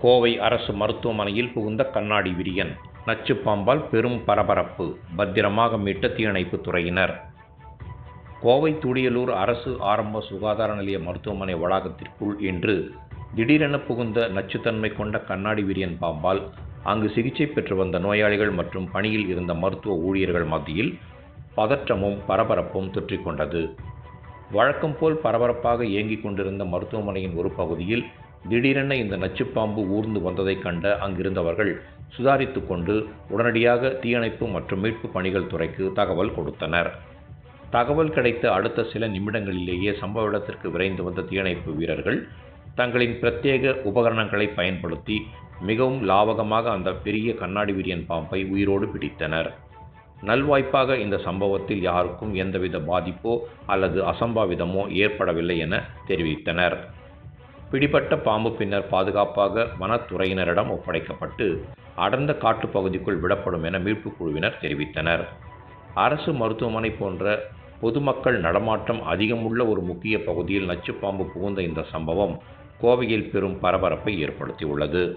கோவை அரசு மருத்துவமனையில் புகுந்த கண்ணாடி விரியன். நச்சு பாம்பால் பெரும் பரபரப்பு. பத்திரமாக மீட்ட தீயணைப்புத் துறையினர். கோவை துடியலூர் அரசு ஆரம்ப சுகாதார நிலைய மருத்துவமனை வளாகத்திற்குள் இன்று திடீரென புகுந்த நச்சுத்தன்மை கொண்ட கண்ணாடி விரியன் பாம்பால் அங்கு சிகிச்சை பெற்று வந்த நோயாளிகள் மற்றும் பணியில் இருந்த மருத்துவ ஊழியர்கள் மத்தியில் பதற்றமும் பரபரப்பும் தொற்றிக்கொண்டது. வழக்கம் போல் பரபரப்பாக இயங்கிக் கொண்டிருந்த மருத்துவமனையின் ஒரு பகுதியில் திடீரென இந்த நச்சுப்பாம்பு ஊர்ந்து வந்ததைக் கண்ட அங்கிருந்தவர்கள் சுதாரித்து கொண்டு உடனடியாக தீயணைப்பு மற்றும் மீட்பு பணிகள் துறைக்கு தகவல் கொடுத்தனர். தகவல் கிடைத்த அடுத்த சில நிமிடங்களிலேயே சம்பவ இடத்திற்கு விரைந்து வந்த தீயணைப்பு வீரர்கள் தங்களின் பிரத்யேக உபகரணங்களை பயன்படுத்தி மிகவும் லாவகமாக அந்த பெரிய கண்ணாடி விரியன் பாம்பை உயிரோடு பிடித்தனர். நல்வாய்ப்பாக இந்த சம்பவத்தில் யாருக்கும் எந்தவித பாதிப்போ அல்லது அசம்பாவிதமோ ஏற்படவில்லை என தெரிவித்தனர். பிடிபட்ட பாம்பு பின்னர் பாதுகாப்பாக வனத்துறையினரிடம் ஒப்படைக்கப்பட்டு அடர்ந்த காட்டுப்பகுதிக்குள் விடப்படும் என மீட்புக் குழுவினர் தெரிவித்தனர். அரசு மருத்துவமனை போன்ற பொதுமக்கள் நடமாட்டம் அதிகமுள்ள ஒரு முக்கிய பகுதியில் நச்சுப்பாம்பு புகுந்த இந்த சம்பவம் கோவையில் பெரும் பரபரப்பை ஏற்படுத்தியுள்ளது.